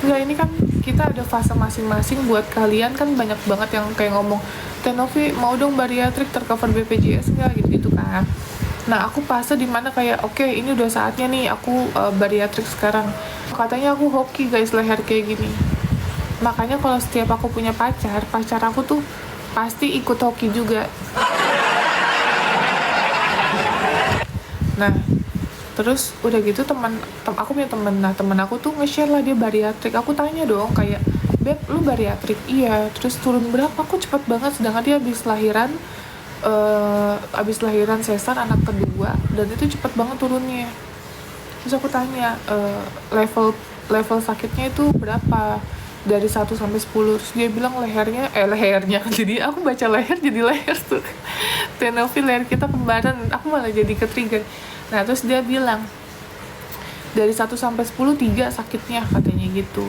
Enggak, ini kan kita ada fase masing-masing. Buat kalian kan banyak banget yang kayak ngomong, Teh Novi mau dong bariatrik tercover BPJS enggak gitu kan. Nah aku fase dimana kayak oke, ini udah saatnya nih aku bariatrik sekarang. Katanya aku hoki guys leher kayak gini. Makanya kalau setiap aku punya pacar aku tuh pasti ikut hoki juga. Nah terus udah gitu aku punya temen, nah temen aku tuh nge-share lah dia bariatrik. Aku tanya dong kayak, Beb lu bariatrik? Iya. Terus turun berapa? Kok cepet banget, sedangkan dia habis lahiran sesar anak kedua dan itu cepet banget turunnya. Terus aku tanya, level sakitnya itu berapa dari 1 sampai 10? Terus dia bilang lehernya jadi aku baca leher jadi leher tuh. Tenovi leher kita kembaran, aku malah jadi ke-trigger. Nah terus dia bilang dari 1 sampai 10 3 sakitnya katanya gitu.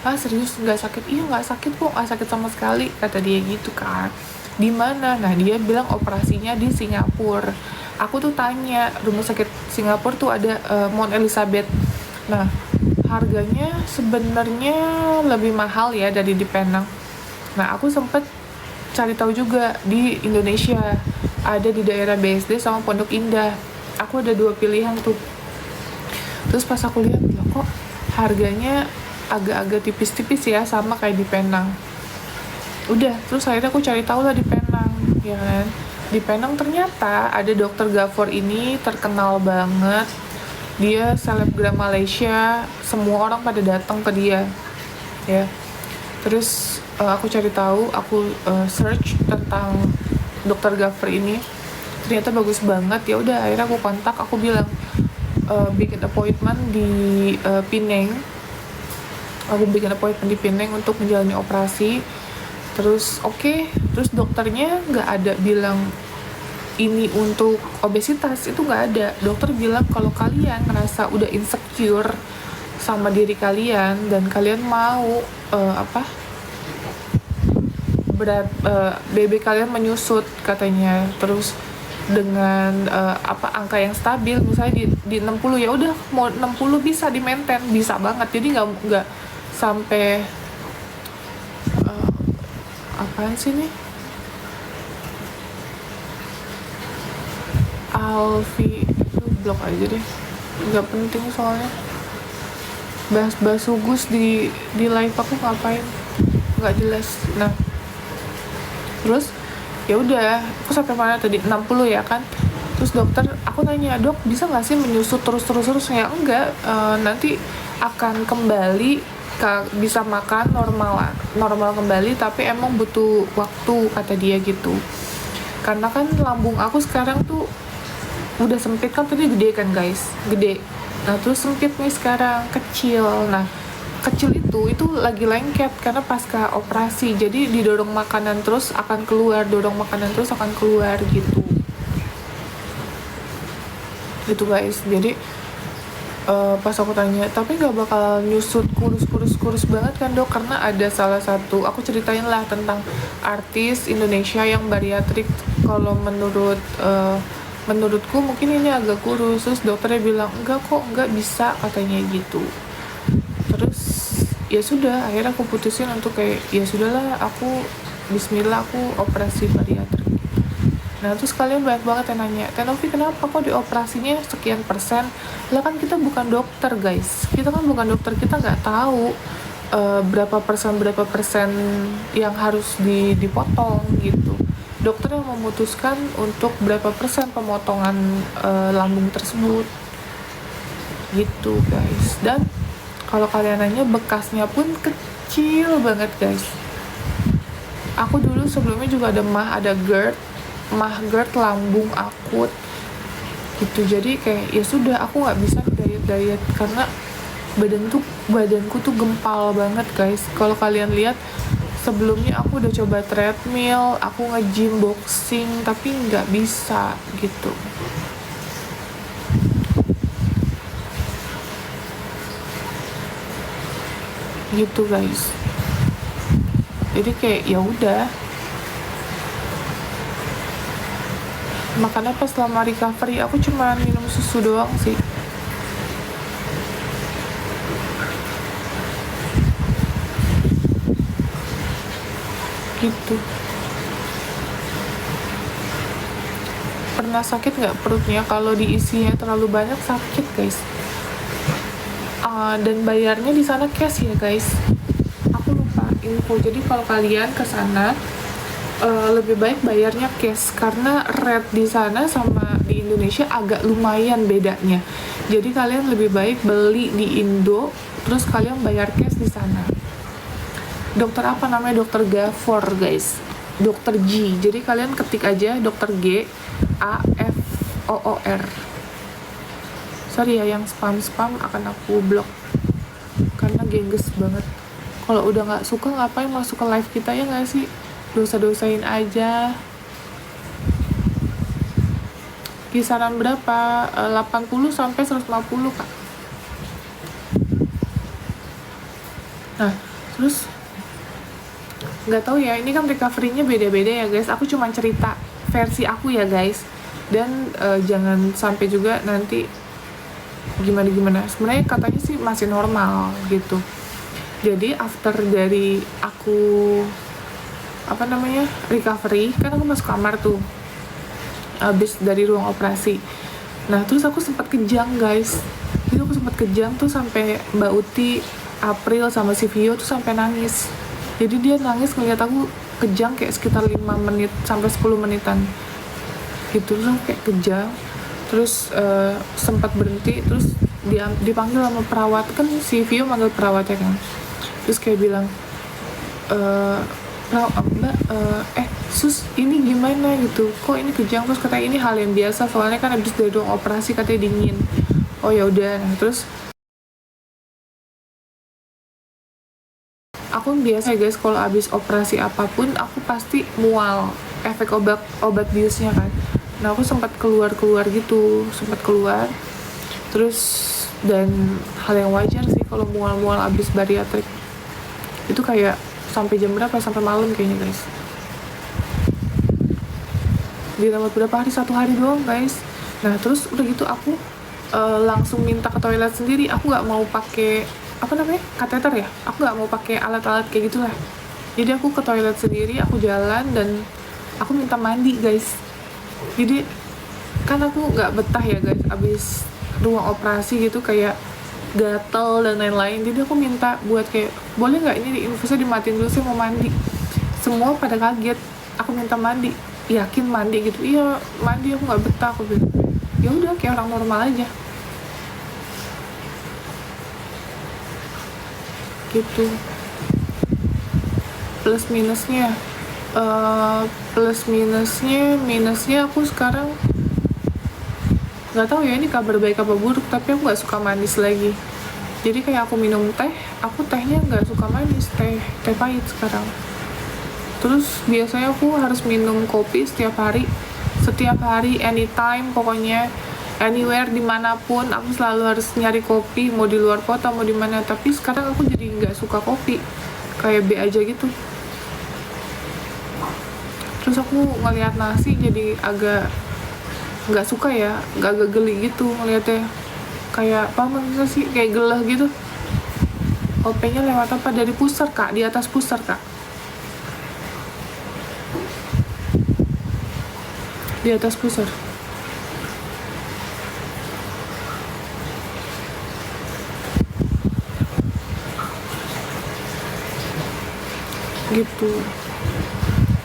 Ah serius nggak sakit? Iya nggak sakit kok, nggak sakit sama sekali kata dia gitu kan. Di mana? Nah dia bilang operasinya di Singapura. Aku tuh tanya, rumah sakit Singapura tuh ada Mount Elizabeth. Nah harganya sebenarnya lebih mahal ya dari di Penang. Nah aku sempet cari tahu juga di Indonesia, ada di daerah BSD sama Pondok Indah. Aku ada 2 pilihan tuh. Terus pas aku lihat, loh kok harganya agak-agak tipis-tipis ya, sama kayak di Penang. Udah, terus akhirnya aku cari tahu lah di Penang, ya kan. Di Penang ternyata ada dokter Gaffor ini terkenal banget. Dia selebgram Malaysia, semua orang pada datang ke dia, ya. Terus aku cari tahu, aku search tentang dokter Gaffor ini, ternyata bagus banget. Ya udah, akhirnya aku kontak, aku bilang bikin appointment di Penang. Aku bikin appointment di Penang untuk menjalani operasi. Terus terus dokternya nggak ada bilang ini untuk obesitas, itu nggak ada. Dokter bilang kalau kalian ngerasa udah insecure sama diri kalian dan kalian mau berat BB kalian menyusut katanya, terus dengan angka yang stabil misalnya di 60, ya udah mau 60 bisa di maintain, bisa banget. Jadi nggak sampai apaan sih nih, Alfi itu blok aja deh, nggak penting soalnya. Bahas sugus di live aku ngapain, nggak jelas. Nah terus ya udah, aku sampai mana tadi, 60 ya kan. Terus dokter, aku nanya, dok bisa nggak sih menyusut terus ya? Enggak, nanti akan kembali bisa makan normal kembali, tapi emang butuh waktu kata dia gitu. Karena kan lambung aku sekarang tuh udah sempit, kan tadi gede kan guys, gede. Nah terus sempit nih sekarang, kecil. Nah kecil itu lagi lengket karena pasca operasi, jadi didorong makanan terus akan keluar gitu guys. Jadi pas aku tanya, tapi nggak bakal nyusut kurus banget kan dok? Karena ada salah satu, aku ceritain lah tentang artis Indonesia yang bariatrik. Kalau menurutku mungkin ini agak kurus. Terus dokternya bilang enggak kok, nggak bisa katanya gitu. Terus ya sudah, akhirnya aku putusin untuk kayak ya sudahlah, aku bismillah, aku operasi bariatrik. Nah terus kalian banyak banget yang nanya, Teh Novi kenapa kok dioperasinya sekian persen? Lah kan kita bukan dokter guys, kita nggak tahu berapa persen yang harus dipotong gitu. Dokter yang memutuskan untuk berapa persen pemotongan lambung tersebut gitu guys. Dan kalau kalian nanya, bekasnya pun kecil banget guys. Aku dulu sebelumnya juga ada GERD lambung akut gitu. Jadi kayak ya sudah, aku nggak bisa diet karena badanku tuh gempal banget guys. Kalau kalian lihat sebelumnya aku udah coba treadmill, aku nge-gym, boxing, tapi nggak bisa gitu guys. Jadi kayak ya udah, makanya pas selama recovery aku cuma minum susu doang sih. gitu. Pernah sakit nggak perutnya? Kalau diisinya terlalu banyak sakit guys. Dan bayarnya di sana cash ya guys. Aku lupa info. Jadi kalau kalian ke sana lebih baik bayarnya cash karena rate di sana sama di Indonesia agak lumayan bedanya. Jadi kalian lebih baik beli di Indo terus kalian bayar cash di sana. Dokter apa namanya? Dokter Gafor guys. Dokter G. Jadi kalian ketik aja dokter G A F O O R. Sorry ya yang spam akan aku blok karena gengges banget. Kalau udah nggak suka ngapain masuk ke live kita ya nggak sih? Dosa-dosain aja. Kisaran berapa? 80 sampai 150 kak. Nah terus nggak tahu ya, ini kan recovery-nya beda-beda ya guys. Aku cuma cerita versi aku ya guys, dan jangan sampai juga nanti gimana. Sebenarnya katanya sih masih normal gitu. Jadi after dari aku recovery, kan aku masuk kamar tuh abis dari ruang operasi. Nah terus aku sempat kejang guys. Jadi aku sempat kejang tuh sampai Mbak Uti, April sama si Vio tuh sampai nangis. Jadi dia nangis ngeliat aku kejang kayak sekitar 5 menit sampai 10 menitan gitu. Terus aku kayak kejang. Terus sempat berhenti. Terus dipanggil sama perawat. Kan si Vio manggil perawatnya kan. Terus kayak bilang Mbak, sus ini gimana gitu, kok ini kejang? Terus katanya ini hal yang biasa soalnya kan habis dari ruang operasi katanya dingin. Oh ya udah. Nah terus aku biasa guys kalau habis operasi apapun aku pasti mual, efek obat biusnya kan. Nah aku sempat keluar gitu, terus dan hal yang wajar sih kalau mual habis bariatrik itu kayak sampai jam berapa, sampai malam kayaknya guys. Dirawat berapa hari? 1 hari doang guys. Nah terus udah gitu aku langsung minta ke toilet sendiri. Aku nggak mau pakai kateter ya, aku nggak mau pakai alat-alat kayak gitulah. Jadi aku ke toilet sendiri, aku jalan dan aku minta mandi guys. Jadi kan aku nggak betah ya guys abis ruang operasi gitu, kayak gatel dan lain-lain. Jadi aku minta buat kayak, boleh nggak ini infusnya dimatiin dulu, saya mau mandi. Semua pada kaget, aku minta mandi, yakin mandi gitu. Iya mandi, aku nggak betah. Aku bilang ya udah kayak orang normal aja gitu. Plus minusnya aku sekarang nggak tahu ya ini kabar baik apa buruk, tapi aku nggak suka manis lagi. Jadi kayak aku minum teh, aku tehnya nggak suka manis, teh pahit sekarang. Terus biasanya aku harus minum kopi setiap hari, anytime, pokoknya anywhere, dimanapun aku selalu harus nyari kopi, mau di luar kota mau di mana. Tapi sekarang aku jadi nggak suka kopi, kayak B aja gitu. Terus aku ngelihat nasi jadi agak nggak suka ya, agak geli gitu ngeliatnya, kayak apa sih, kayak gelah gitu. OP-nya lewat apa? Dari pusar kak, di atas pusar kak, di atas pusar. Gitu.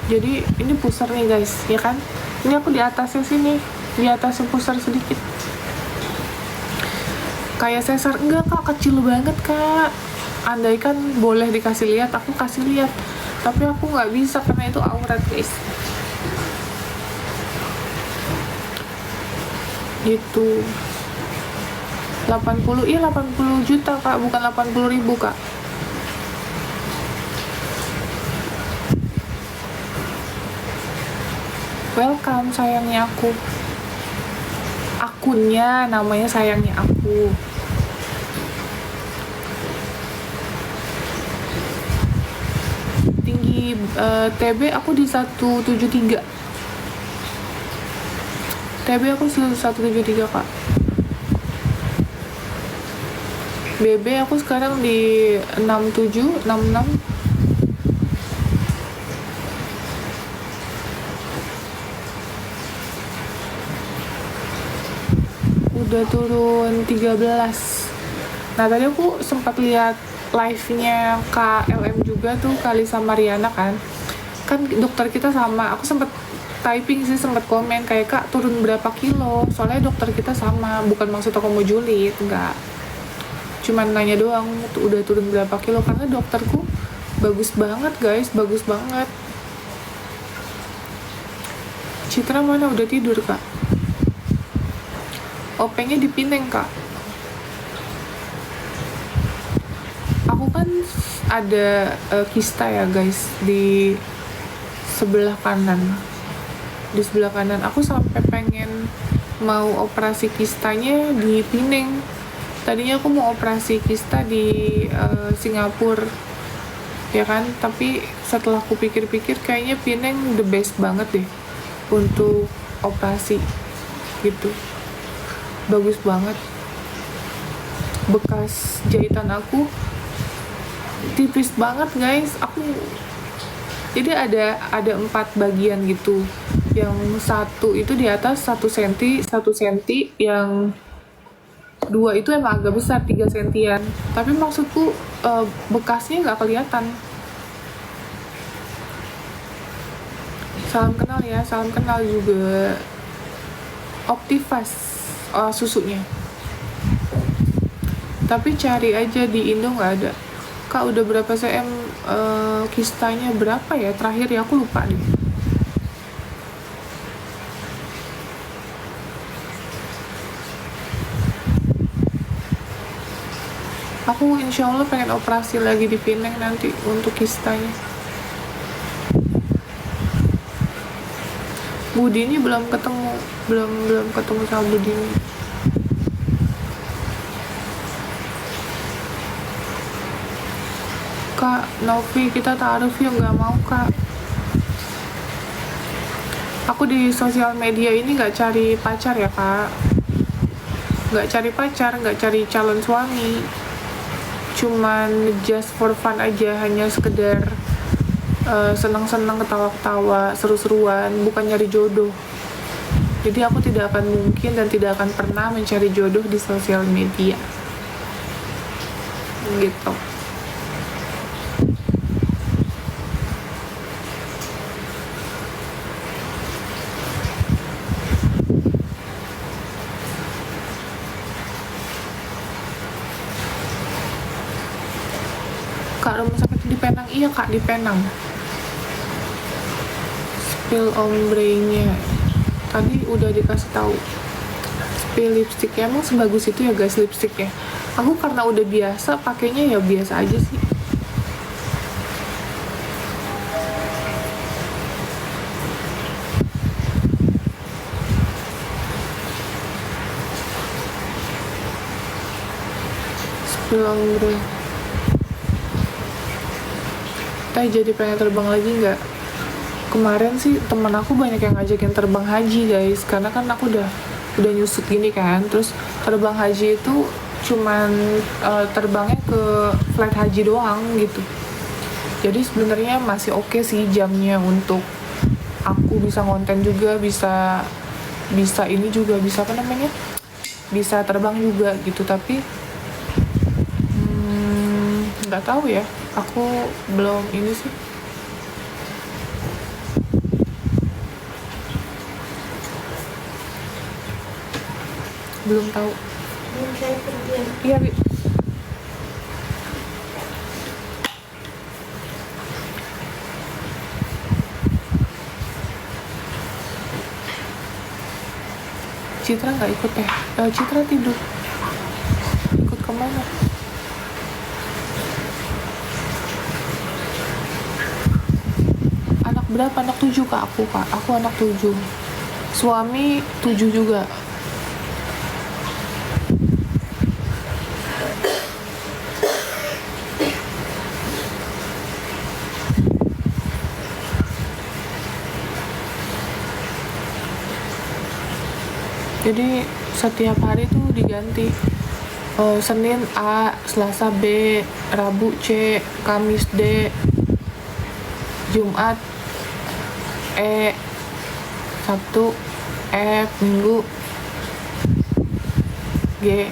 Jadi ini pusar nih guys, ya kan? Ini aku di atasnya sini, di atasnya pusar sedikit. Kayak sesar enggak kak, kecil banget kak. Andaikan boleh dikasih lihat, aku kasih lihat. Tapi aku nggak bisa karena itu aurat guys. Gitu. 80 juta kak, bukan 80.000 kak. Welcome sayangnya aku. Akunnya namanya sayangnya aku. Tinggi TB aku di 173. TB aku 173 kak. BB aku sekarang di 67, 66. udah turun 13. Nah tadi aku sempat lihat live-nya KLM juga tuh, Kali sama Riana kan dokter kita sama. Aku sempat typing sih, sempat komen kayak, Kak turun berapa kilo, soalnya dokter kita sama. Bukan maksud aku mau julid, enggak, cuman nanya doang udah turun berapa kilo, karena dokterku bagus banget guys, bagus banget. Citra mana, udah tidur Kak? OP-nya di Pineng Kak. Aku kan ada kista ya guys di sebelah kanan. Di sebelah kanan aku sampai pengen mau operasi kistanya di Pineng. Tadinya aku mau operasi kista di Singapura ya kan, tapi setelah aku pikir-pikir kayaknya Pineng the best banget deh untuk operasi gitu. Bagus banget. Bekas jahitan aku tipis banget guys. Jadi ada 4 bagian gitu. Yang satu itu di atas 1 cm, 1 cm, yang 2 itu emang agak besar, 3 sentian. Tapi maksudku bekasnya nggak kelihatan. Salam kenal ya, salam kenal juga. Optifast susunya. Tapi cari aja di Indo nggak ada. Kak udah berapa cm kistanya berapa ya? Terakhir ya aku lupa deh. Aku insya Allah pengen operasi lagi di Pineng nanti untuk kistanya. Budi ini belum ketemu sama Budi ini. Kak Novi, kita taruh yuk. Nggak mau Kak. Aku di sosial media ini nggak cari pacar ya Kak. Nggak cari pacar, nggak cari calon suami. Cuman just for fun aja, hanya sekedar senang-senang, ketawa-ketawa, seru-seruan, bukan nyari jodoh. Jadi aku tidak akan mungkin dan tidak akan pernah mencari jodoh di sosial media gitu. Kak, rumah sakit di Penang? Iya Kak, di Penang. Spill ombre-nya tadi udah dikasih tahu. Spill lipsticknya emang sebagus itu ya guys lipsticknya. Aku karena udah biasa pakainya ya biasa aja sih. Spill ombre. Jadi pengen terbang lagi nggak? Kemarin sih temen aku banyak yang ngajakin terbang haji guys, karena kan aku udah nyusut gini kan. Terus terbang haji itu cuman terbangnya ke flight haji doang gitu. Jadi sebenarnya masih oke sih jamnya untuk aku bisa konten juga, bisa ini juga, bisa apa namanya, bisa terbang juga gitu. Tapi nggak tahu ya, aku belum ini sih. Belum tahu. Iya, Bi. Citra nggak ikut Citra tidur. Ikut kemana? Anak berapa? Anak 7 Kak. Aku anak 7. Suami 7 juga. Jadi setiap hari tuh diganti. Senin A, Selasa B, Rabu C, Kamis D, Jumat E, Sabtu F, Minggu G.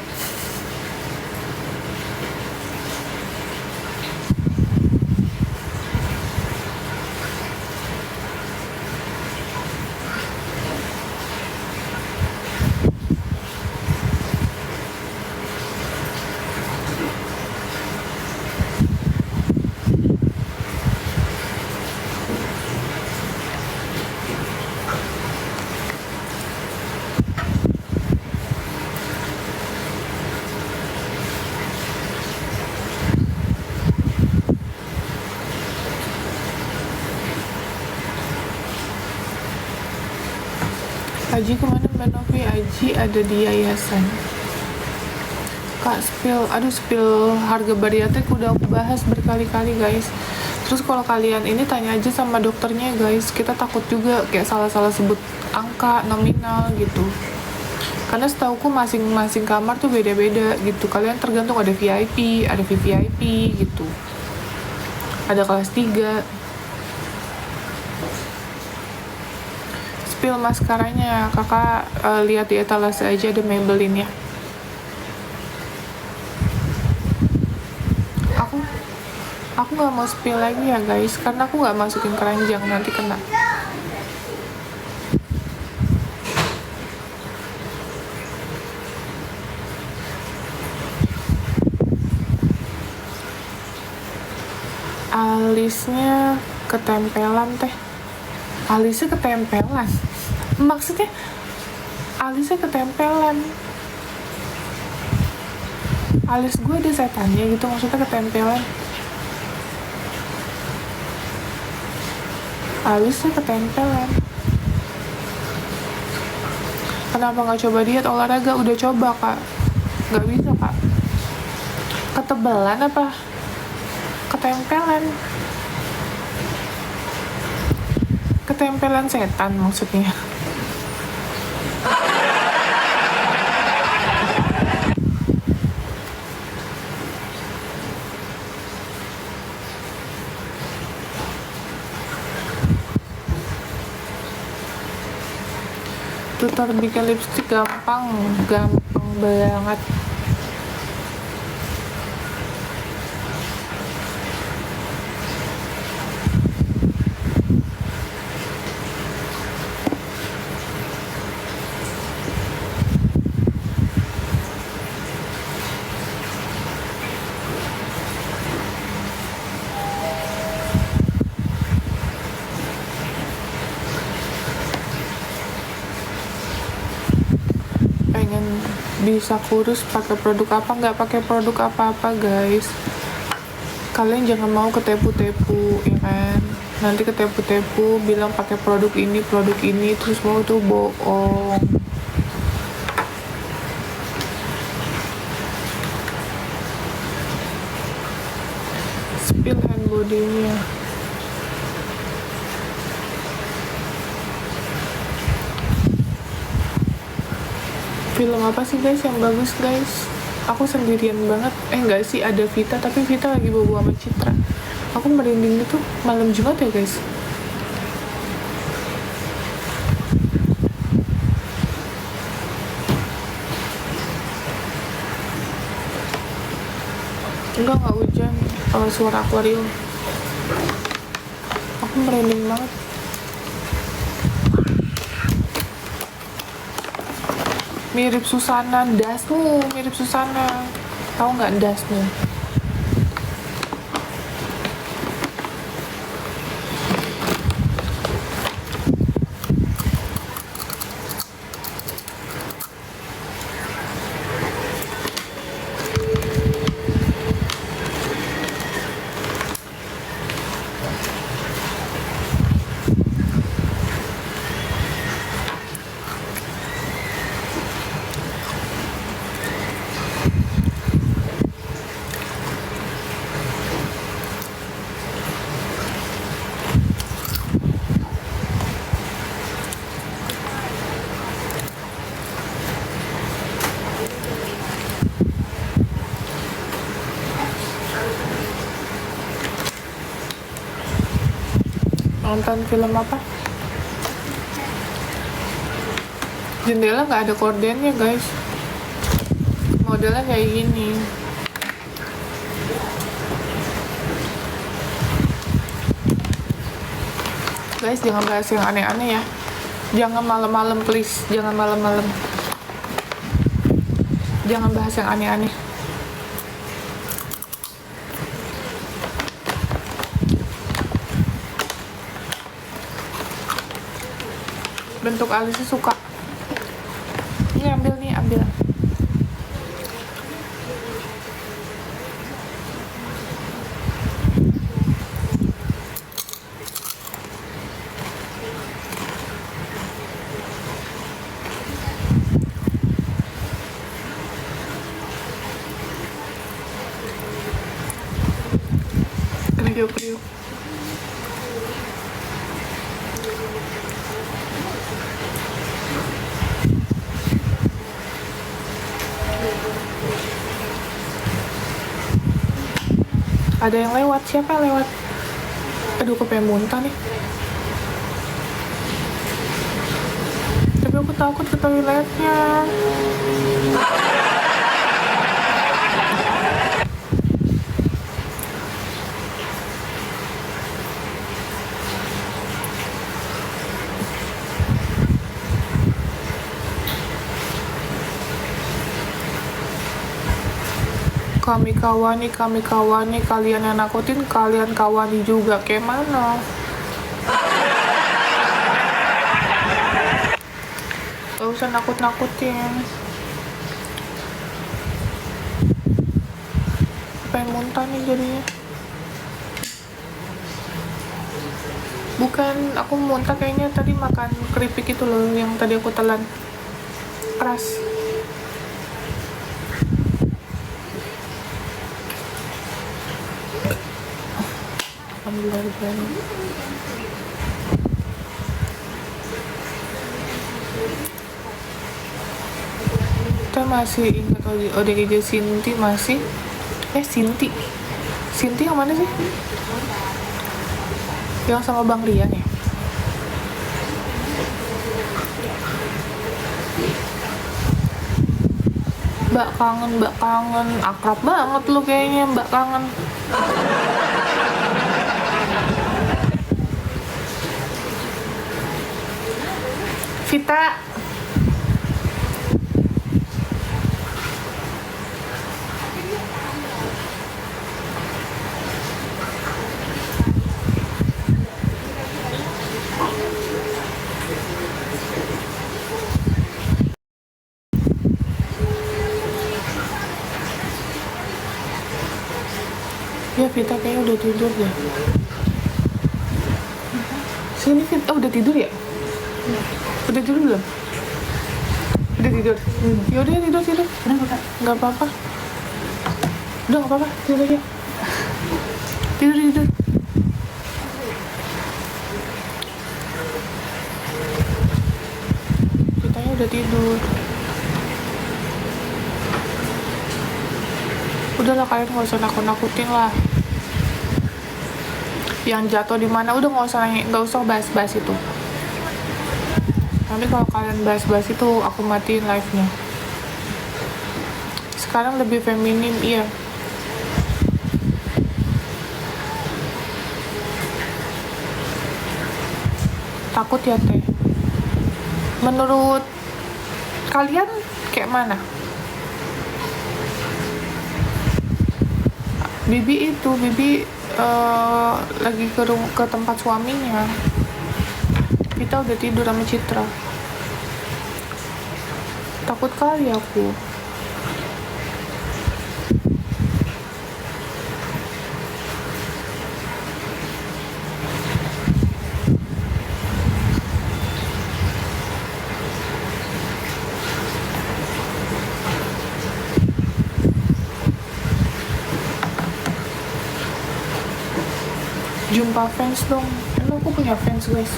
Aji kemana Mbak Novi? Aji ada di yayasan. Kak, spill harga bariatik udah aku bahas berkali-kali guys. Terus kalau kalian ini tanya aja sama dokternya guys, kita takut juga kayak salah-salah sebut angka nominal gitu, karena setauku masing-masing kamar tuh beda-beda gitu. Kalian tergantung, ada VIP, ada VVIP gitu, ada kelas 3. Spill maskaranya kakak, lihat di etalase aja ada Maybelline ya. Aku nggak mau spill lagi ya guys, karena aku nggak masukin keranjang, nanti kena. Alisnya ketempelan teh. Alisnya ketempelan. Maksudnya alisnya ketempelan. Alis gue ada setannya gitu, maksudnya ketempelan. Alisnya ketempelan. Kenapa nggak coba diet olahraga? Udah coba kak, nggak bisa kak. Ketebalan apa ketempelan? Ketempelan setan maksudnya. Tutor bikin lipstick gampang banget. Pengen bisa kurus pakai produk apa? Nggak pakai produk apa-apa guys. Kalian jangan mau ketepu-tepu ya kan, nanti ketepu-tepu bilang pakai produk ini terus mau tuh bohong. Spill hand body-nya. Film apa sih guys yang bagus guys? Aku sendirian banget. Enggak sih, ada Vita, tapi Vita lagi bawa sama Citra. Aku merinding itu malam Jumat ya guys. Enggak hujan. Suara akuarium. Aku merinding banget. Mirip Susana, Dasmu mirip Susana. Tahu nggak Dasmu? Nonton film apa? Jendela nggak ada kordennya guys. modelnya kayak gini. Guys, jangan bahas yang aneh-aneh ya. Jangan malam-malam please, jangan malam-malam. Jangan bahas yang aneh-aneh. Bentuk alisnya suka. Ini ambil nih, ambil. Kriuk-kriuk. Ada yang lewat, siapa yang lewat? Aduh, aku pengen muntah nih. Tapi aku takut ke toiletnya. Kami kawani, kalian yang nakutin, kalian kawani juga. Kayak mana? Gak usah nakut-nakutin. Pengen muntah nih jadinya. Bukan, aku muntah kayaknya tadi makan keripik itu loh, yang tadi aku telan. Keras. Alhamdulillah. Kita masih ingat ODGJ Sinti masih. Sinti yang mana sih? Yang sama Bang Rian ya? Mbak kangen. Akrab banget lu kayaknya, Mbak kangen. Vita. Ya, Vita kayaknya udah tidur deh. Sini Vita, udah tidur ya? Udah tidur belum? Udah tidur? Yaudah tidur. Gak apa-apa. Udah gak apa-apa, tidur aja. Tidur. Vitanya udah tidur. Udahlah, kalian gak usah nakut-nakutin lah. Yang jatuh di mana udah gak usah bahas-bahas itu. Nanti kalau kalian bahas-bahas itu aku matiin live-nya. Sekarang lebih feminim, iya. Takut ya teh. Menurut kalian kayak mana? Bibi lagi ke tempat suaminya. Kita udah tidur sama Citra. Takut kali aku. Jumpa fans dong. Emang aku punya fans guys.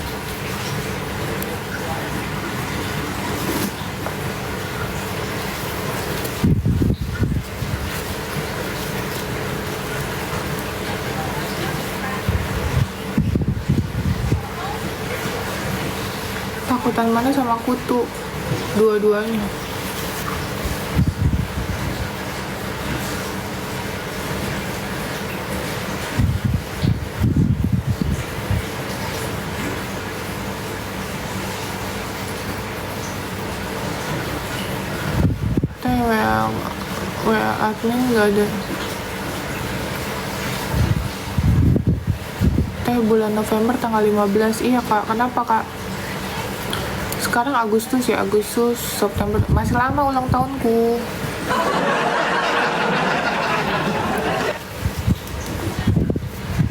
Takutan mana sama kutu? Dua-duanya. admin nggak ada. Bulan November tanggal 15. Iya kak, kenapa kak? Sekarang Agustus ya, Agustus, September, masih lama ulang tahunku.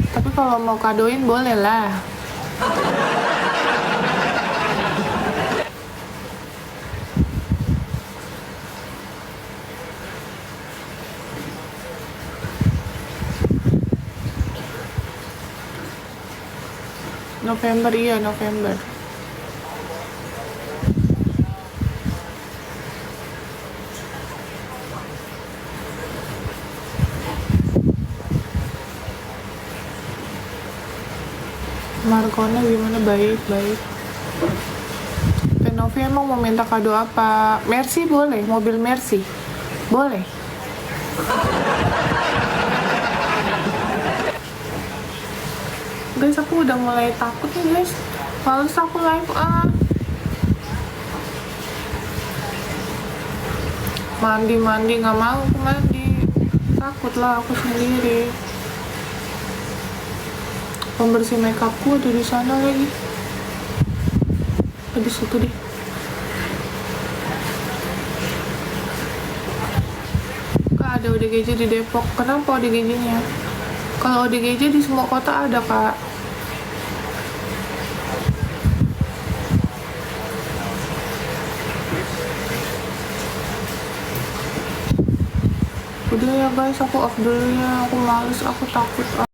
Tapi kalau mau kadoin boleh lah. November, iya November. Markona gimana? Baik. Novi emang mau minta kado apa? Mercy boleh, mobil Mercy boleh. Guys, aku udah mulai takut nih guys, males aku live mandi nggak mau aku mandi, takut lah aku sendiri. Pembersih makeupku ada di sana lagi, di situ deh. Kak, ada ODGJ di Depok. Kenapa ODGJ-nya? Kalau ODGJ di semua kota ada kak. Udah ya guys, aku off dulu ya, aku males, aku takut.